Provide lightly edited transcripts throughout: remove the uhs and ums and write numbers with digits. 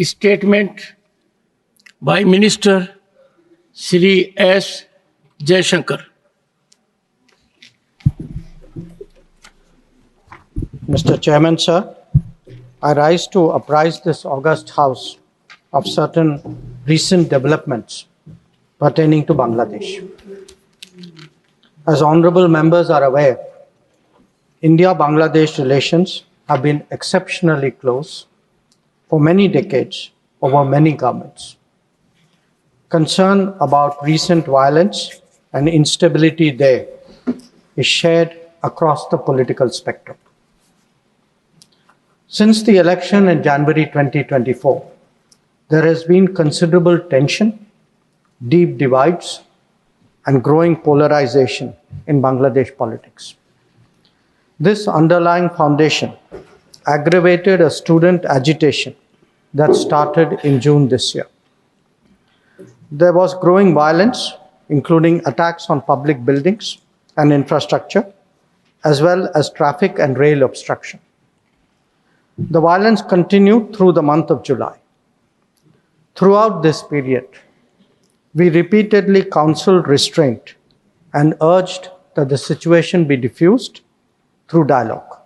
statement by Minister Shri S. Jaishankar. Mr. Chairman, sir, I rise to apprise this august House of certain recent developments pertaining to Bangladesh. As honorable members are aware, India-Bangladesh relations have been exceptionally close for many decades over many governments. Concern about recent violence and instability there is shared across the political spectrum. Since the election in January 2024, there has been considerable tension, deep divides, and growing polarization in Bangladesh politics. This underlying foundation aggravated a student agitation that started in June this year. There was growing violence, including attacks on public buildings and infrastructure, as well as traffic and rail obstruction. The violence continued through the month of July. Throughout this period, we repeatedly counseled restraint and urged that the situation be diffused through dialogue.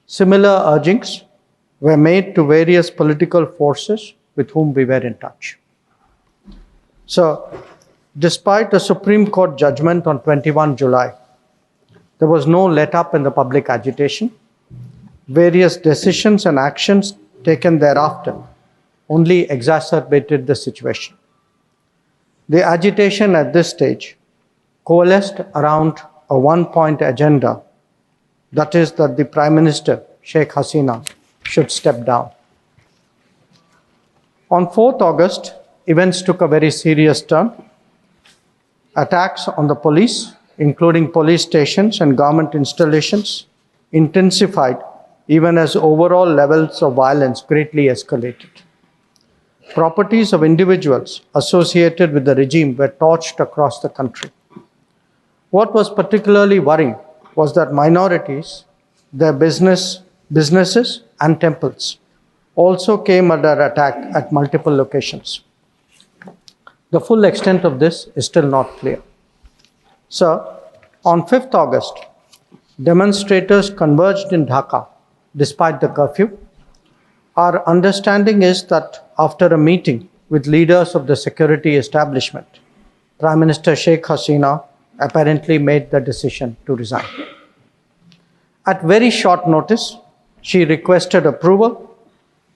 Similar urgings were made to various political forces with whom we were in touch. So, despite a Supreme Court judgment on 21 July, there was no let-up in the public agitation. Various decisions and actions taken thereafter only exacerbated the situation. The agitation at this stage coalesced around a one-point agenda, that is that the Prime Minister Sheikh Hasina should step down. On 4th August, events took a very serious turn. Attacks on the police, including police stations and government installations, intensified even as overall levels of violence greatly escalated. Properties of individuals associated with the regime were torched across the country. What was particularly worrying was that minorities, their businesses and temples also came under attack at multiple locations. The full extent of this is still not clear. So, on 5th August, demonstrators converged in Dhaka despite the curfew. Our understanding is that after a meeting with leaders of the security establishment, Prime Minister Sheikh Hasina apparently made the decision to resign. At very short notice, she requested approval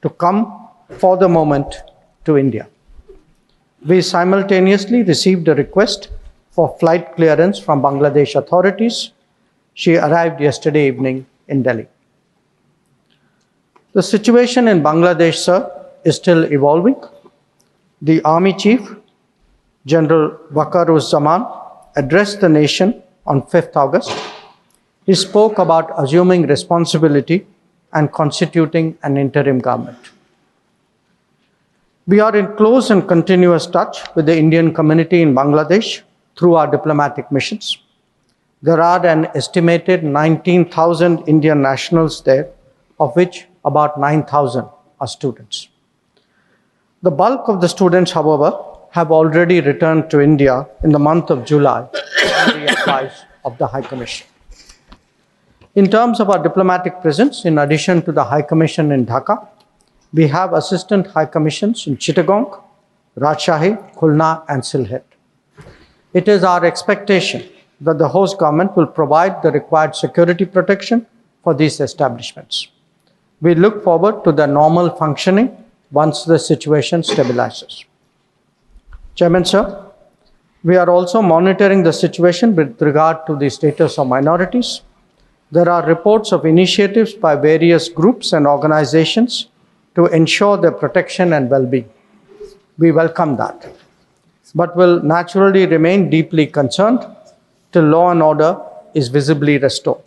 to come for the moment to India. We simultaneously received a request for flight clearance from Bangladesh authorities. She arrived yesterday evening in Delhi. The situation in Bangladesh, sir, is still evolving. The Army Chief, General Waqar-uz-Zaman, addressed the nation on 5th August. He spoke about assuming responsibility and constituting an interim government. We are in close and continuous touch with the Indian community in Bangladesh through our diplomatic missions. There are an estimated 19,000 Indian nationals there, of which about 9,000 are students. The bulk of the students, however, have already returned to India in the month of July on the advice of the High Commission. In terms of our diplomatic presence, in addition to the High Commission in Dhaka, we have assistant High Commissions in Chittagong, Rajshahi, Khulna, and Sylhet. It is our expectation that the host government will provide the required security protection for these establishments. We look forward to their normal functioning once the situation stabilizes. Chairman, sir, we are also monitoring the situation with regard to the status of minorities. There are reports of initiatives by various groups and organizations to ensure their protection and well-being. We welcome that, but will naturally remain deeply concerned till law and order is visibly restored.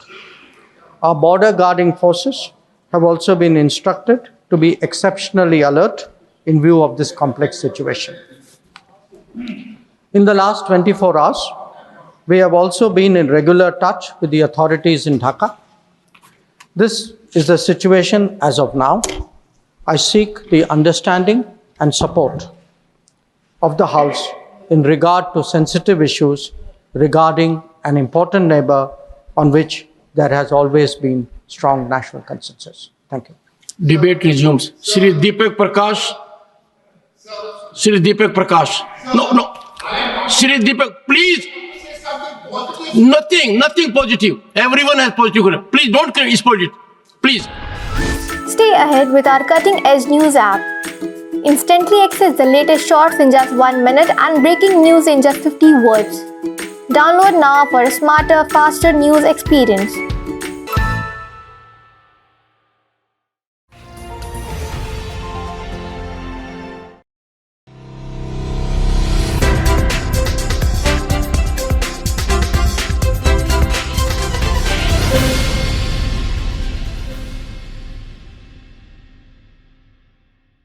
Our border guarding forces have also been instructed to be exceptionally alert in view of this complex situation. In the last 24 hours, we have also been in regular touch with the authorities in Dhaka. This is the situation as of now. I seek the understanding and support of the House in regard to sensitive issues regarding an important neighbor on which there has always been strong national consensus. Thank you. Debate resumes. Shri Deepak Prakash. Shri Deepak Prakash. No. Shri Deepak, please. Nothing positive. Everyone has positive. Please don't exploit it. Please. Stay ahead with our cutting-edge news app. Instantly access the latest shorts in just 1 minute and breaking news in just 50 words. Download now for a smarter, faster news experience.